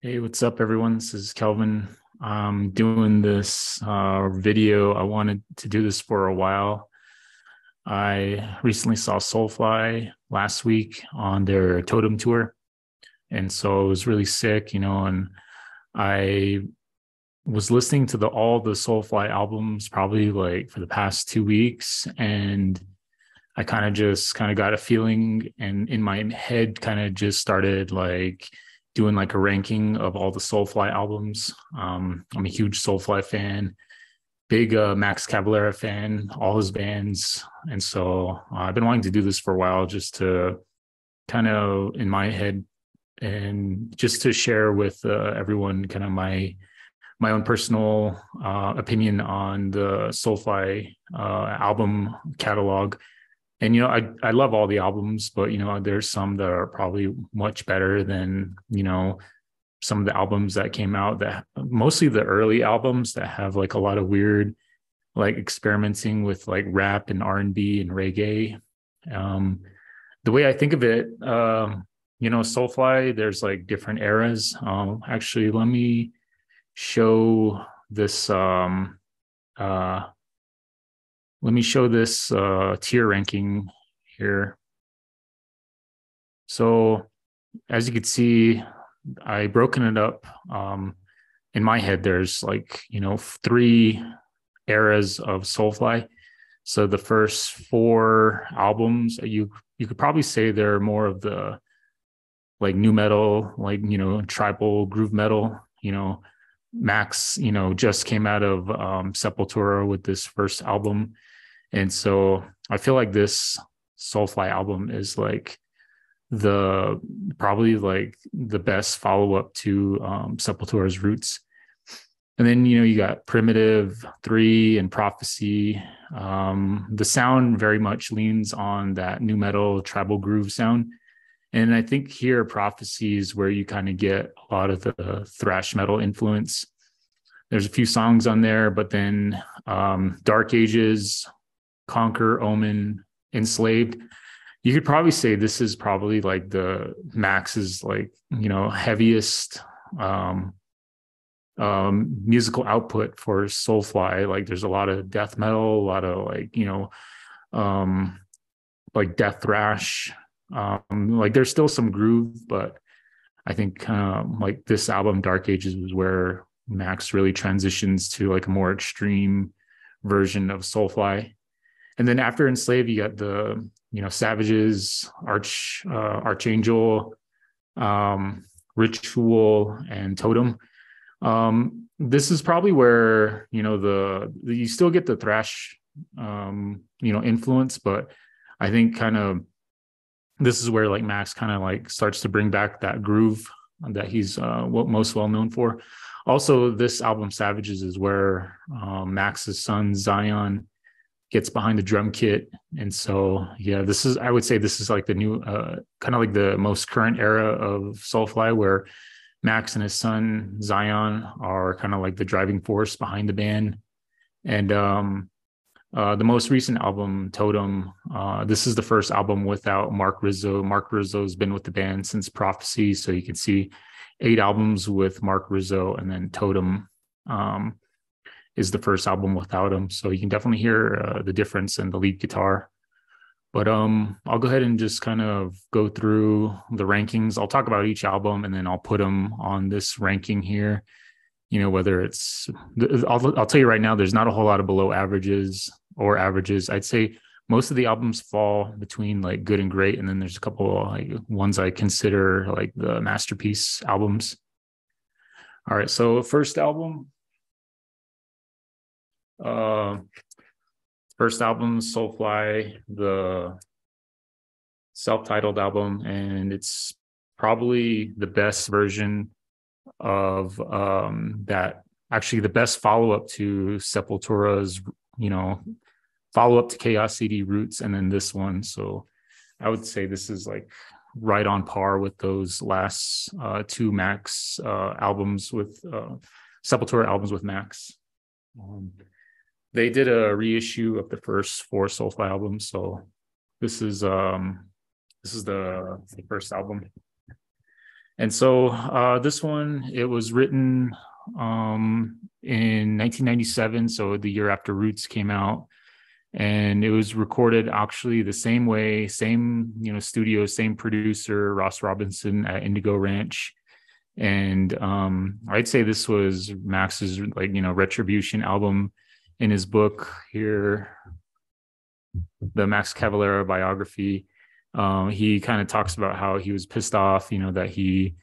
Hey, what's up, everyone? This is Kelvin. I'm doing this video. I wanted to do this for a while. I recently saw Soulfly last week on their Totem tour, and so it was really sick, and I was listening to all the Soulfly albums probably like for the past 2 weeks, and I kind of got a feeling, and in my head kind of just started like doing like a ranking of all the Soulfly albums. I'm a huge Soulfly fan, big Max Cavalera fan, all his bands, and so I've been wanting to do this for a while, just to kind of in my head and just to share with everyone kind of my own personal opinion on the Soulfly album catalog. And I love all the albums, but there's some that are probably much better than some of the albums that came out, that mostly the early albums that have like a lot of weird like experimenting with like rap and R&B and reggae. um the way I think of it, Soulfly, there's like different eras. Actually, let me show this uh tier ranking here. So as you can see, I broken it up. In my head, there's like, three eras of Soulfly. So the first four albums, you could probably say they're more of the like new metal, like, tribal groove metal. Max, just came out of Sepultura with this first album. And so I feel like this Soulfly album is like the probably like the best follow up to Sepultura's Roots. And then you got Primitive 3 and Prophecy. The sound very much leans on that new metal tribal groove sound. And I think here Prophecy is where you kind of get a lot of the thrash metal influence. There's a few songs on there, but then Dark Ages, Conquer, Omen, Enslaved. You could probably say this is probably like the Max's like heaviest musical output for Soulfly. Like there's a lot of death metal, a lot of like um, like death thrash. Like there's still some groove, but I think like this album, Dark Ages, was where Max really transitions to like a more extreme version of Soulfly. And then after Enslaved, you got the Savages, Archangel, Ritual, and Totem. This is probably where you still get the thrash influence, but I think kind of this is where like Max kind of like starts to bring back that groove that he's what most well known for. Also, this album Savages is where Max's son Zion gets behind the drum kit. And so, yeah, I would say this is like the new, kind of like the most current era of Soulfly, where Max and his son Zion are kind of like the driving force behind the band. And the most recent album, Totem, this is the first album without Mark Rizzo. Mark Rizzo's been with the band since Prophecy. So you can see 8 albums with Mark Rizzo, and then Totem is the first album without him. So you can definitely hear the difference in the lead guitar. But I'll go ahead and just kind of go through the rankings. I'll talk about each album, and then I'll put them on this ranking here. Whether it's, I'll tell you right now, there's not a whole lot of below averages or averages. I'd say most of the albums fall between like good and great, and then there's a couple like ones I consider like the masterpiece albums. All right, so first album, Soulfly, the self-titled album, and it's probably the best version of that. Actually, the best follow-up to Sepultura's, follow-up to Chaos CD Roots, and then this one. So I would say this is like right on par with those last two Max albums with Sepultura albums with Max. They did a reissue of the first 4 Soulfly albums, so this is the first album. And so this one, it was written in 1997, so the year after Roots came out, and it was recorded actually the same way, same studio, same producer, Ross Robinson at Indigo Ranch. And I'd say this was Max's retribution album. In his book here, the Max Cavalera biography, he kind of talks about how he was pissed off, that he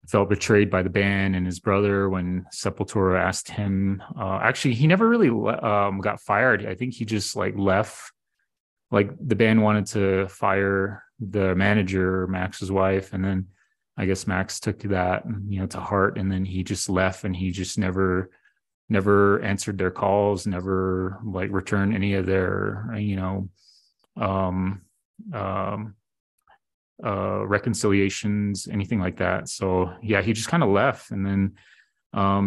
felt betrayed by the band and his brother when Sepultura asked him. Actually, he never really got fired. I think he just left. Like the band wanted to fire the manager, Max's wife, and then I guess Max took that to heart, and then he just left, and he just never answered their calls, never returned any of their um, um, reconciliations, anything like that. So yeah, he just kind of left. And then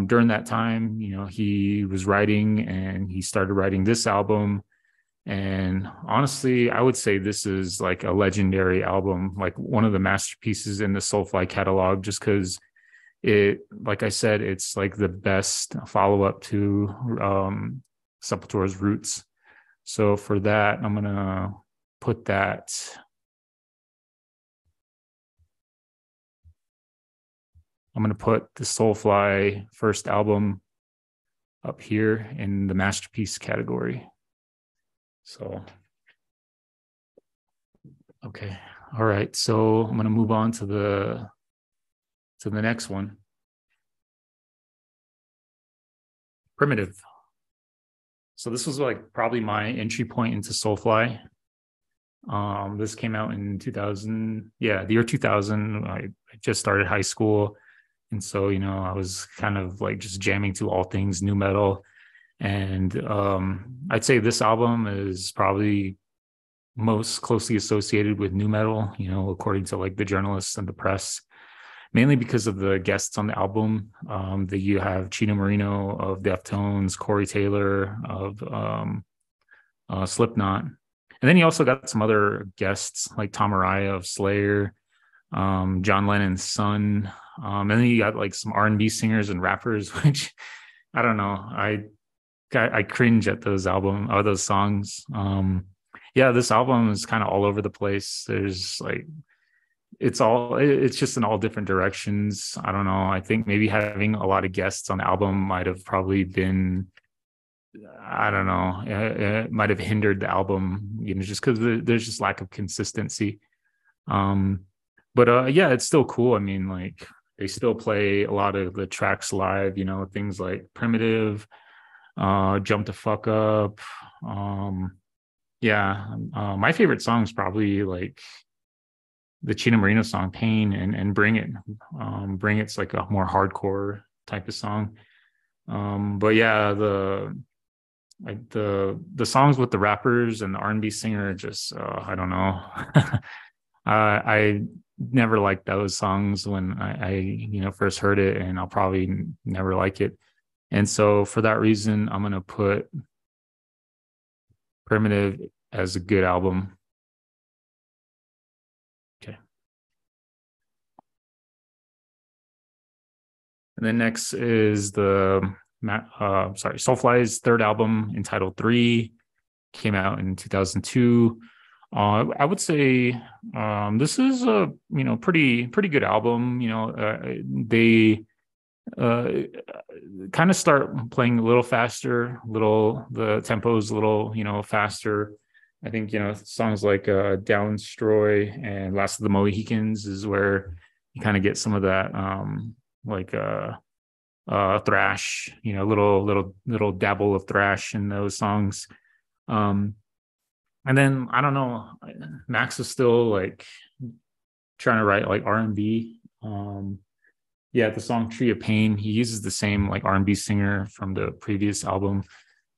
during that time, he was writing, and he started writing this album. And honestly, I would say this is like a legendary album, like one of the masterpieces in the Soulfly catalog, just because it, like I said, it's like the best follow-up to Sepultura's Roots. So for that, I'm gonna put that. I'm going to put the Soulfly first album up here in the masterpiece category. So, okay. All right. So I'm going to move on to the next one. Primitive. So this was probably my entry point into Soulfly. This came out in 2000. Yeah, the year 2000. I just started high school. And so, I was kind of just jamming to all things nu metal. And I'd say this album is probably most closely associated with nu metal, according to the journalists and the press, mainly because of the guests on the album. That you have Chino Marino of Deftones, Corey Taylor of Slipknot. And then you also got some other guests like Tom Araya of Slayer, John Lennon's son. And then you got some R&B singers and rappers, which I don't know. I cringe at those songs. Yeah, this album is kind of all over the place. There's it's just in all different directions. I don't know. I think maybe having a lot of guests on the album might have probably been, I don't know, it might have hindered the album, just because there's just lack of consistency. But yeah, it's still cool. I mean, they still play a lot of the tracks live, things like Primitive, Jump the Fuck Up. Yeah, my favorite song is probably the Chino Marino song, Pain, and Bring It. Bring It's a more hardcore type of song. But yeah, the songs with the rappers and the R&B singer just I don't know. I never liked those songs when I first heard it, and I'll probably never like it. And so for that reason, I'm gonna put Primitive as a good album. Okay. And then next is Soulfly's third album, entitled 3, came out in 2002. I would say this is a pretty good album. They kind of start playing a little faster, the tempo is a little faster. I think songs like Downstroy and Last of the Mohicans is where you kind of get some of that thrash, little dabble of thrash in those songs. And then I don't know, Max is still trying to write R&B. Yeah, the song Tree of Pain, he uses the same R&B singer from the previous album.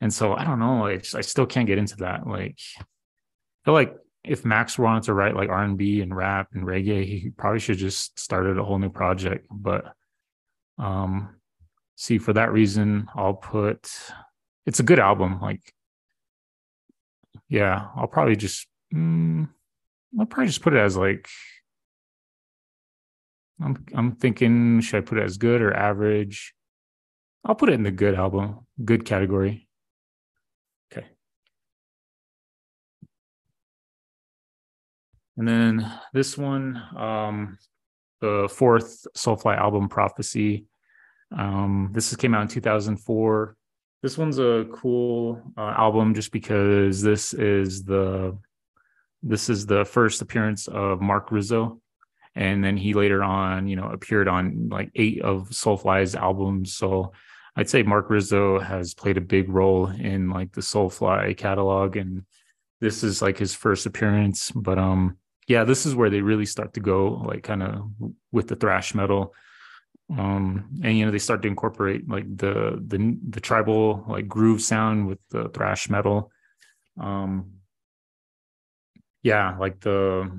And so I don't know, I still can't get into that. I feel like if Max wanted to write R&B and rap and reggae, he probably should just started a whole new project. But see, for that reason, I'll put, it's a good album. Yeah, I'll probably just put it as I'm thinking, should I put it as good or average? I'll put it in the good album, good category. Okay. And then this one, the fourth Soulfly album, Prophecy. This came out in 2004. This one's a cool album just because this is the first appearance of Mark Rizzo, and then he later on, appeared on like 8 of Soulfly's albums. So I'd say Mark Rizzo has played a big role in like the Soulfly catalog, and this is like his first appearance. But yeah, this is where they really start to go like kind of with the thrash metal. And they start to incorporate like the tribal like groove sound with the thrash metal. Um, yeah, like the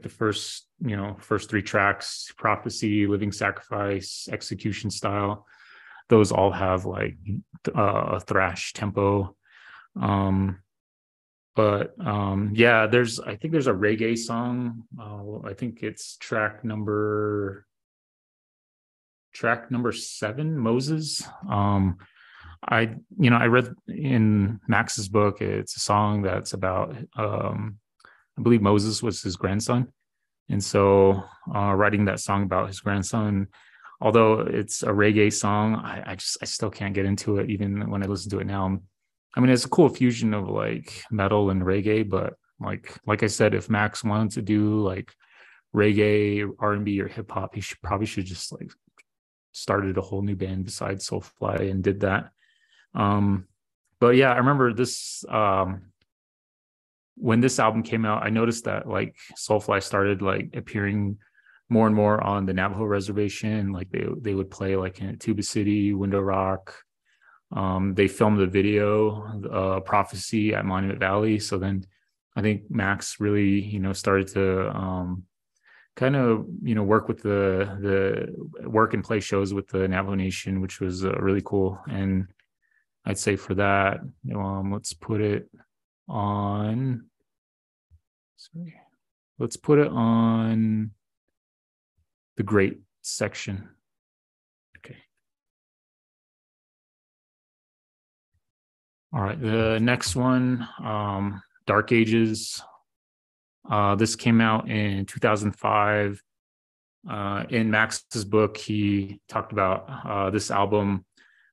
first 3 tracks, Prophecy, Living Sacrifice, Execution Style, those all have like a thrash tempo. um but yeah, I think there's a reggae song. I think it's track number 7, Moses. I read in Max's book, it's a song that's about I believe Moses was his grandson. And so writing that song about his grandson, although it's a reggae song, I still can't get into it even when I listen to it now. I mean, it's a cool fusion of like metal and reggae, but like I said, if Max wanted to do like reggae, R&B, or hip hop, he should just like started a whole new band besides Soulfly and did that. Um, but yeah, I remember this when this album came out, I noticed that like Soulfly started like appearing more and more on the Navajo reservation. Like they would play like in Tuba City, Window Rock. They filmed the video, Prophecy, at Monument Valley. So then I think Max really, started to kind of, work with the work and play shows with the Navajo Nation, which was really cool. And I'd say for that, let's put it on. Sorry. Let's put it on the great section. Okay. All right. The next one, Dark Ages. This came out in 2005. In Max's book, he talked about this album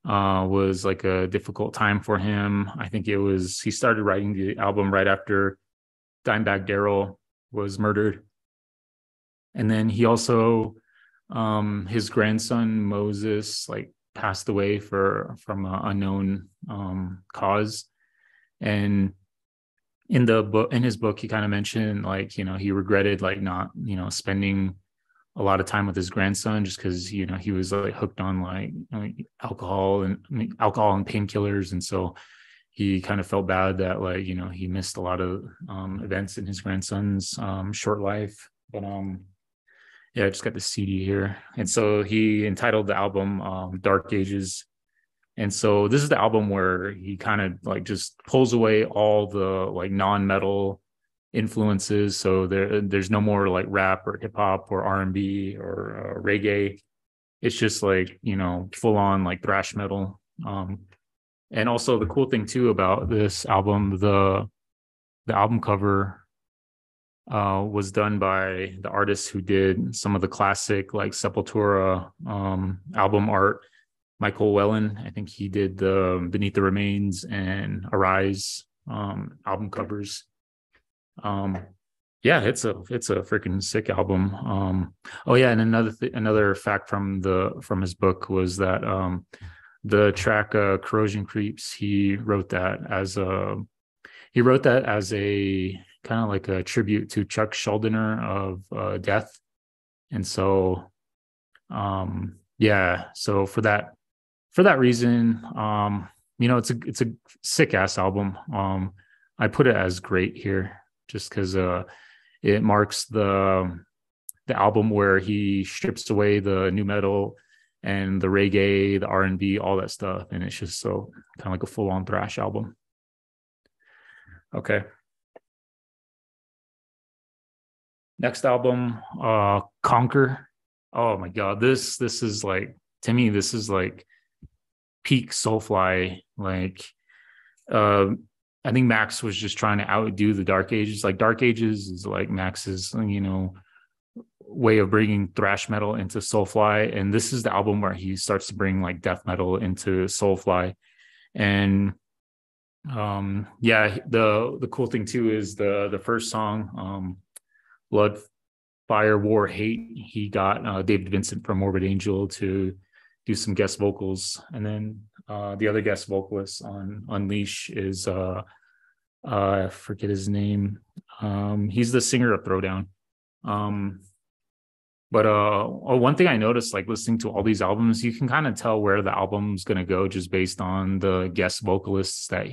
was like a difficult time for him. I think he started writing the album right after Dimebag Darrell was murdered. And then he also, his grandson Moses, like passed away from an unknown cause. And in his book, he kind of mentioned like, he regretted like not, spending a lot of time with his grandson just because, he was like hooked on like alcohol and painkillers. And so he kind of felt bad that like, he missed a lot of events in his grandson's short life. But yeah, I just got the CD here. And so he entitled the album Dark Ages. And so this is the album where he kind of like just pulls away all the like non-metal influences. So there's no more like rap or hip hop or R&B or reggae. It's just like, full on like thrash metal. And also the cool thing too about this album, the album cover was done by the artist who did some of the classic like Sepultura album art, Michael Whelan. I think he did the Beneath the Remains and Arise album covers. Yeah, it's a freaking sick album. Oh yeah, and another fact from his book was that the track Corrosion Creeps, he wrote that as a kind of like a tribute to Chuck Schuldiner of Death. And so yeah, so for that reason, it's a sick ass album. I put it as great here just because it marks the album where he strips away the new metal and the reggae, the R&B, all that stuff, and it's just so kind of like a full-on thrash album. Okay. Next album, Conquer. Oh my God, this is like, to me, this is like peak Soulfly. Like, uh, I think Max was just trying to outdo the Dark Ages. Like Dark Ages is like Max's, way of bringing thrash metal into Soulfly, and this is the album where he starts to bring like death metal into Soulfly. And yeah, the cool thing too is the first song, Blood, Fire, War, Hate. He got David Vincent from Morbid Angel to do some guest vocals, and then the other guest vocalist on Unleash is I forget his name. He's the singer of Throwdown. Um, but one thing I noticed, like listening to all these albums, you can kind of tell where the album's gonna go just based on the guest vocalists that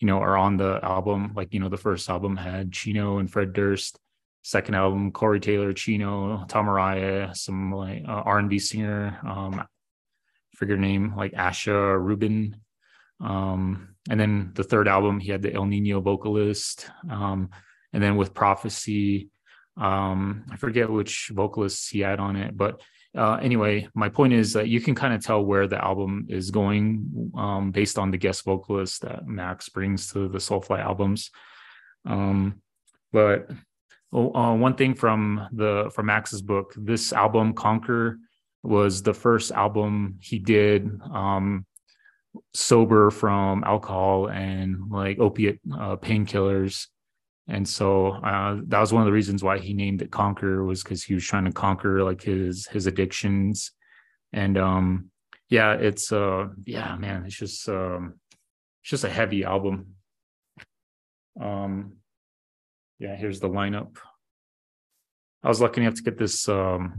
are on the album. Like, the first album had Chino and Fred Durst. Second album, Corey Taylor, Chino, Tom Araya, some like R&B singer, forget her name, like Asha Rubin. And then the third album, he had the El Nino vocalist. And then with Prophecy, I forget which vocalists he had on it, but anyway, my point is that you can kind of tell where the album is going based on the guest vocalist that Max brings to the Soulfly albums. But one thing from Max's book, this album Conquer was the first album he did sober from alcohol and like opiate painkillers. And so that was one of the reasons why he named it Conquer, was because he was trying to conquer like his addictions. And yeah, it's yeah, man, it's just a heavy album. Yeah, here's the lineup. I was lucky enough to get this vinyl.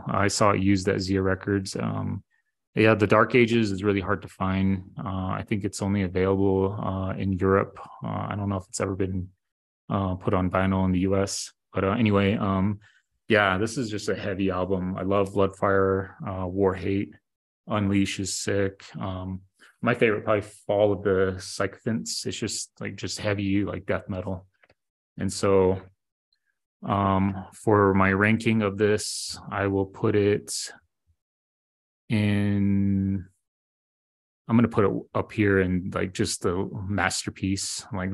I saw it used at Zia Records. Yeah, the Dark Ages is really hard to find. I think it's only available in Europe. I don't know if it's ever been put on vinyl in the US. But anyway, yeah, this is just a heavy album. I love Bloodfire, War, Hate, Unleash is sick. My favorite probably Fall of the Sycophants. It's just heavy, like death metal. And so for my ranking of this, I will put it in, I'm going to put it up here in like just the masterpiece. Like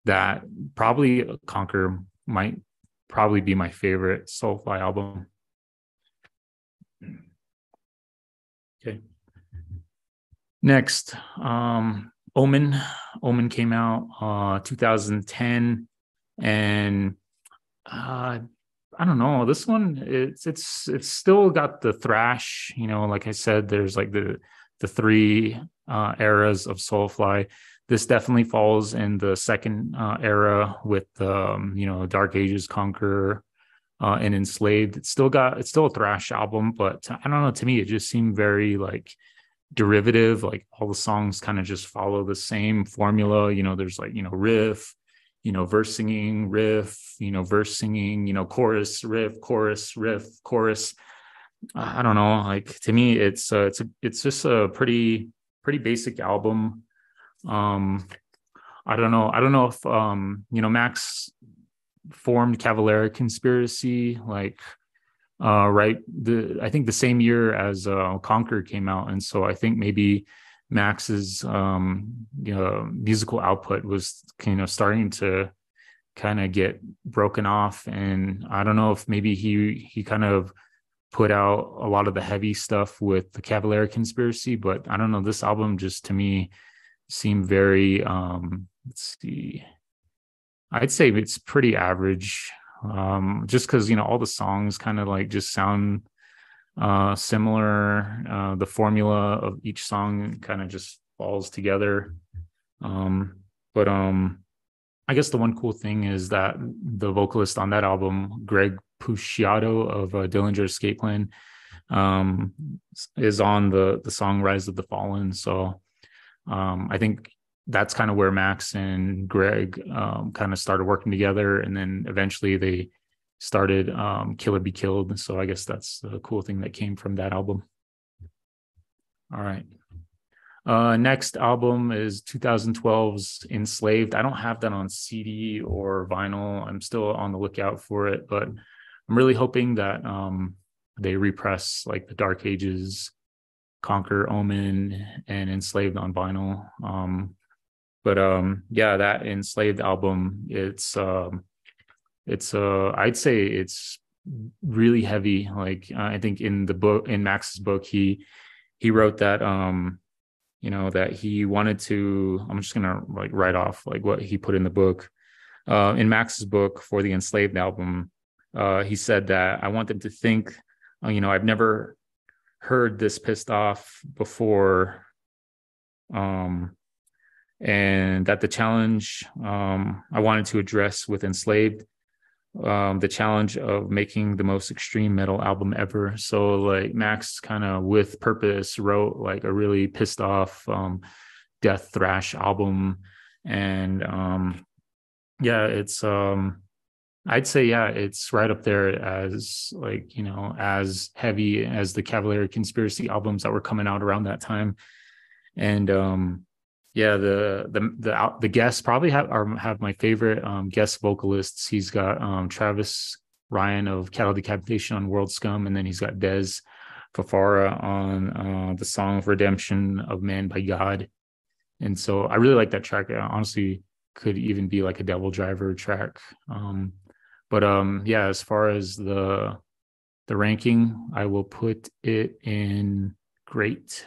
that probably Conquer might probably be my favorite Soulfly album. Okay. Next, Omen. Omen came out 2010, and I don't know. This one, it's still got the thrash. Like I said, there's like the three eras of Soulfly. This definitely falls in the second era with Dark Ages, Conqueror, and Enslaved. It's still a thrash album, but I don't know. To me, it just seemed very like derivative. Like all the songs kind of just follow the same formula. There's like riff, verse singing, riff, verse singing, chorus, riff, chorus. I don't know. Like to me, it's just a pretty basic album. I don't know. I don't know if Max formed Cavalera Conspiracy like right I think the same year as Conquer came out, and so I think maybe Max's musical output was starting to kind of get broken off, and I don't know if maybe he kind of put out a lot of the heavy stuff with the Cavalera Conspiracy, but I don't know, this album just to me seemed very let's see, I'd say it's pretty average, just because all the songs kind of like just sound similar. The formula of each song kind of just falls together. But I guess the one cool thing is that the vocalist on that album, Greg Puciato of Dillinger Escape Plan, is on the song Rise of the Fallen. So I think that's kind of where Max and Greg kind of started working together, and then eventually they started Kill or Be Killed. So I guess that's the cool thing that came from that album. All right. Next album is 2012's Enslaved. I don't have that on CD or vinyl. I'm still on the lookout for it, but I'm really hoping that they repress like the Dark Ages, Conquer, Omen, and Enslaved on vinyl. But yeah, that Enslaved album, I'd say it's really heavy. Like I think in the book, in Max's book, he wrote that that he wanted to. I'm just gonna like write off like what he put in the book. In Max's book for the Enslaved album, he said that I want them to think, I've never heard this pissed off before, and that the challenge I wanted to address with Enslaved, the challenge of making the most extreme metal album ever. So like Max kind of with purpose wrote like a really pissed off death thrash album. And yeah, it's I'd say yeah, it's right up there as like, as heavy as the Cavalier Conspiracy albums that were coming out around that time. And yeah, the guests probably have my favorite guest vocalists. He's got Travis Ryan of Cattle Decapitation on World Scum, and then he's got Dez Fafara on the song of Redemption of Man by God. And so I really like that track. It honestly could even be like a Devil Driver track. But yeah, as far as the ranking, I will put it in great.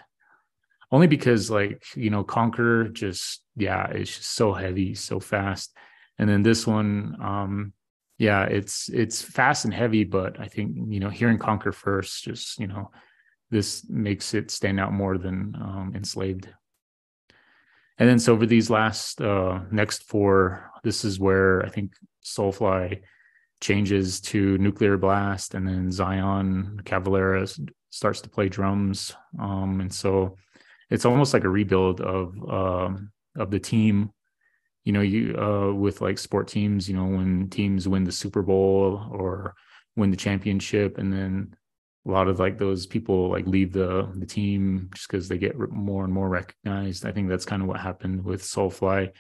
Only because like, Conquer just, yeah, it's just so heavy, so fast. And then this one, yeah, it's fast and heavy, but I think, hearing Conquer first, just, this makes it stand out more than Enslaved. And then so for these last next four, this is where I think Soulfly changes to Nuclear Blast, and then Zion Cavalera starts to play drums. And so it's almost like a rebuild of the team. You with like sport teams, when teams win the Super Bowl or win the championship, and then a lot of like those people like leave the team just because they get more and more recognized. I think that's kind of what happened with Soulfly.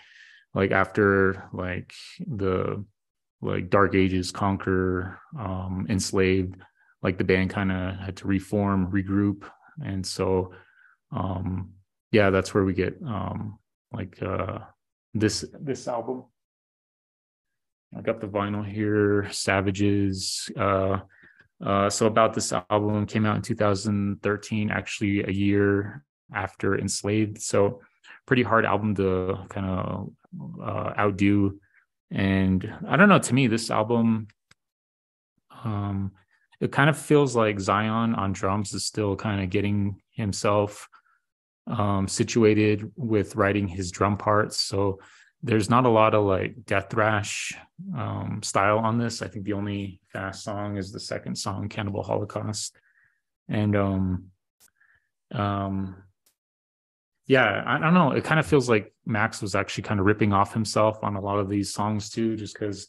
Like after like the like Dark Ages, Conquer, Enslaved, like the band kind of had to reform, regroup, and so yeah, that's where we get like this album. I got the vinyl here, Savages. So about this album, came out in 2013, actually a year after Enslaved. So pretty hard album to kind of outdo. And I don't know, to me, this album, it kind of feels like Zion on drums is still kind of getting himself situated with writing his drum parts. So there's not a lot of like death thrash style on this. I think the only fast song is the second song, Cannibal Holocaust. And yeah, I don't know. It kind of feels like Max was actually kind of ripping off himself on a lot of these songs too, just because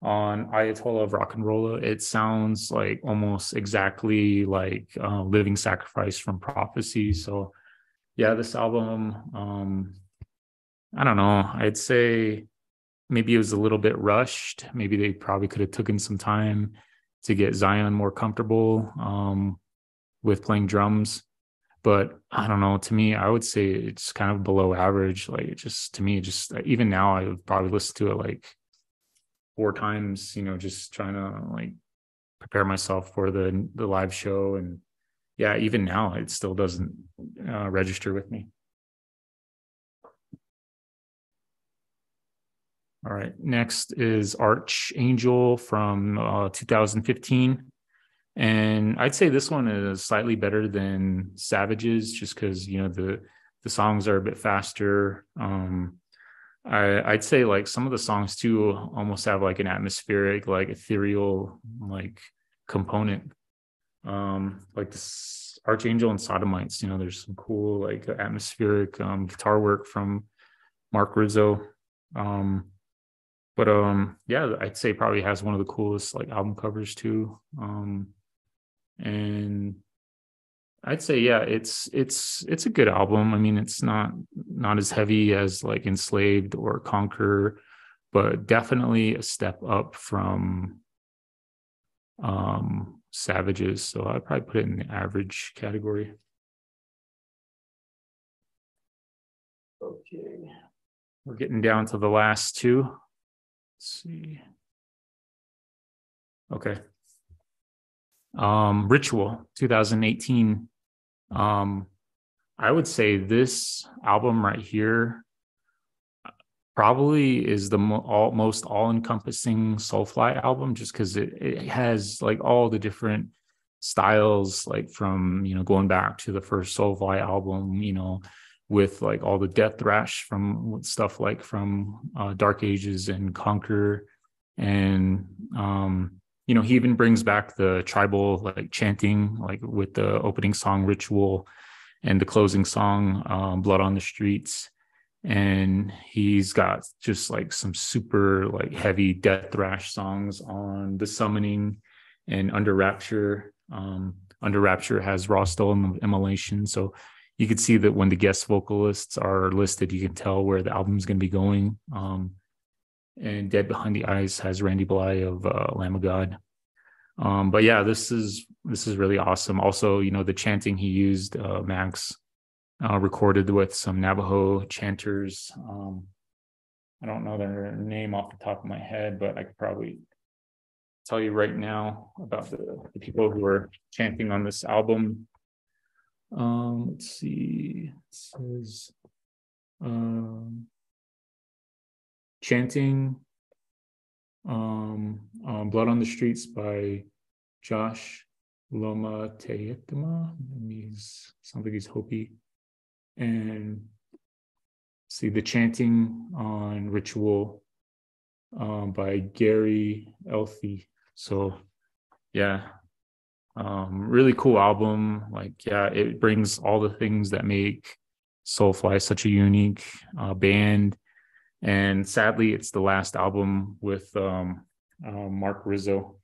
on Ayatollah of Rock and Roll, it sounds like almost exactly like Living Sacrifice from Prophecy. So yeah, this album, I don't know. I'd say maybe it was a little bit rushed. Maybe they probably could have taken some time to get Zion more comfortable with playing drums. But I don't know. To me, I would say it's kind of below average. Like, to me, even now, I would probably listen to it like 4 times. Just trying to like prepare myself for the live show. And yeah, even now, it still doesn't register with me. All right. Next is Archangel from 2015. And I'd say this one is slightly better than Savages, just because the songs are a bit faster. I'd say like some of the songs too almost have like an atmospheric, like ethereal, like component. Like this Archangel and Sodomites. There's some cool like atmospheric guitar work from Mark Rizzo. But yeah, I'd say probably has one of the coolest like album covers too. And I'd say, yeah, it's a good album. I mean, it's not as heavy as like Enslaved or Conquer, but definitely a step up from Savages. So I'd probably put it in the average category. Okay. We're getting down to the last two. Let's see. Okay. Ritual 2018. I would say this album right here probably is the most all-encompassing Soulfly album, just because it has like all the different styles, like from, you know, going back to the first Soulfly album, you know, with like all the death thrash from stuff like from Dark Ages and Conquer. And you know, he even brings back the tribal like chanting, like with the opening song Ritual and the closing song Blood on the Streets. And he's got just like some super like heavy death thrash songs on The Summoning and Under Rapture. Under Rapture has Raw Stolen Immolation. So you could see that when the guest vocalists are listed, you can tell where the album's going to be going. And Dead Behind the Eyes has Randy Bly of Lamb of God. But yeah, this is really awesome. Also, you know, the chanting he used, Max recorded with some Navajo chanters. I don't know their name off the top of my head, but I could probably tell you right now about the people who are chanting on this album. Let's see. It says chanting Blood on the Streets by Josh Loma Teetema. Sounds like he's Hopi. And see the chanting on Ritual by Gary Elfie. So yeah, really cool album. Like, yeah, it brings all the things that make Soulfly such a unique band. And sadly, it's the last album with Mark Rizzo.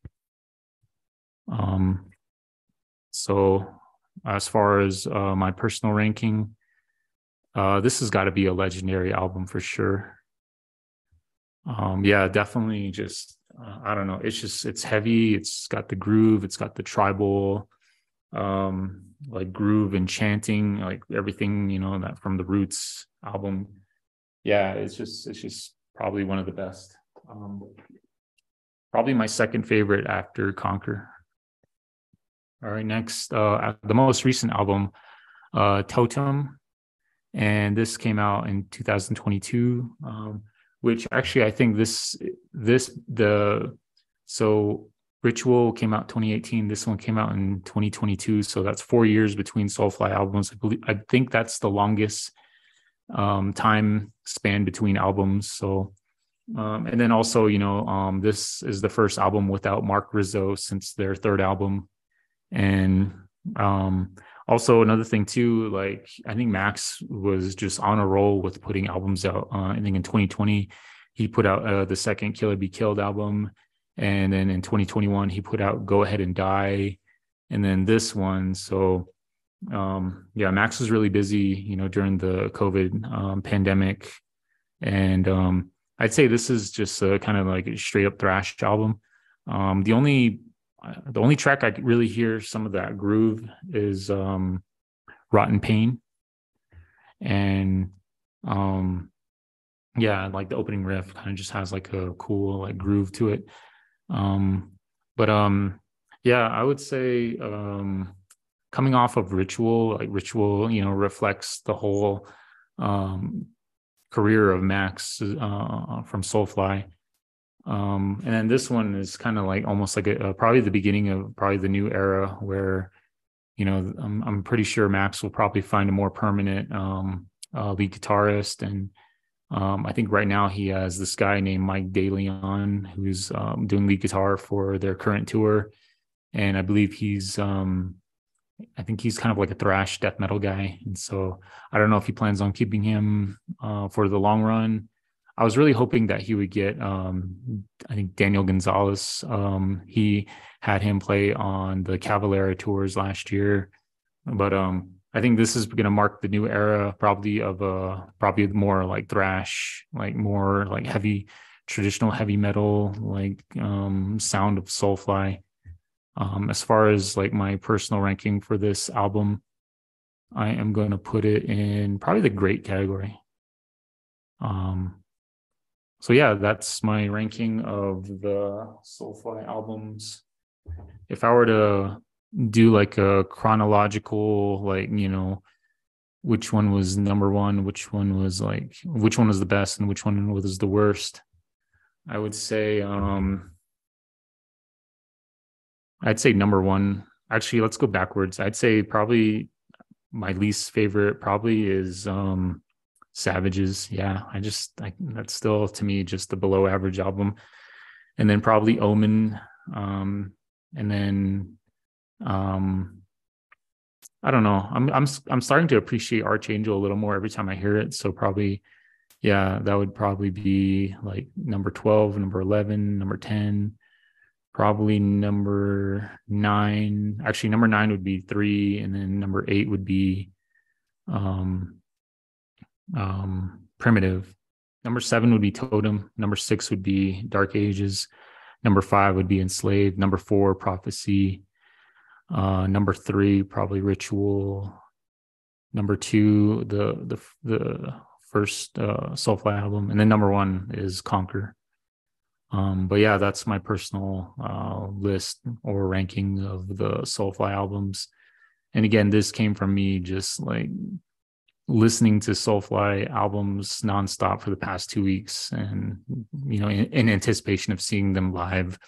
So as far as my personal ranking, this has got to be a legendary album for sure. Yeah, definitely. Just I don't know. It's heavy. It's got the groove. It's got the tribal, like groove and chanting, like everything, you know, that from the Roots album. Yeah, it's just probably one of the best. Probably my second favorite after Conquer. All right, next, the most recent album, Totem, and this came out in 2022. Which actually I think so Ritual came out 2018. This one came out in 2022. So that's 4 years between Soulfly albums. I think that's the longest time span between albums. So and then also, you know, this is the first album without Mark Rizzo since their third album. And also another thing too, like I think Max was just on a roll with putting albums out. I think in 2020 he put out the second Killer Be Killed album, and then in 2021 he put out Go Ahead and Die, and then this one. So yeah, Max was really busy, you know, during the COVID pandemic. And I'd say this is just a kind of like a straight up thrash album. The only track I could really hear some of that groove is Rotten Pain. And yeah, like the opening riff kind of just has like a cool like groove to it. But yeah, I would say coming off of Ritual, like Ritual, you know, reflects the whole career of Max from Soulfly. And then this one is kind of like almost like probably the beginning of probably the new era where, you know, I'm pretty sure Max will probably find a more permanent lead guitarist. And I think right now he has this guy named Mike DeLeon who's doing lead guitar for their current tour. And I believe I think he's kind of like a thrash death metal guy. And so I don't know if he plans on keeping him for the long run. I was really hoping that he would get, I think, Daniel Gonzalez. He had him play on the Cavalera tours last year. But I think this is going to mark the new era, probably of probably more like thrash, like more like heavy, traditional heavy metal, like sound of Soulfly. As far as like my personal ranking for this album, I am going to put it in probably the great category. Um, so yeah, that's my ranking of the Soulfly albums. If I were to do like a chronological, like, which one was number one, which one was the best and which one was the worst, I would say I'd say number one. Actually, let's go backwards. I'd say probably my least favorite probably is Savages. Yeah, that's still to me just the below average album. And then probably Omen. And then um I don't know. I'm starting to appreciate Archangel a little more every time I hear it. So probably, yeah, that would probably be like number 12, number 11, number 10, probably number 9. Actually, number 9 would be 3, and then number 8 would be um Primitive. Number 7 would be Totem. Number 6 would be Dark Ages. Number 5 would be Enslaved. Number 4, Prophecy. Number 3, probably Ritual. Number 2, the first Soulfly album, and then number 1 is Conquer. But yeah, that's my personal list or ranking of the Soulfly albums. And again, this came from me just like listening to Soulfly albums nonstop for the past 2 weeks, and in anticipation of seeing them live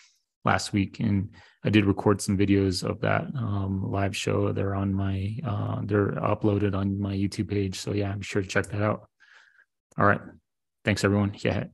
last week. And I did record some videos of that live show. They're on my they're uploaded on my YouTube page. So yeah, be sure to check that out. All right. Thanks everyone. Yeah.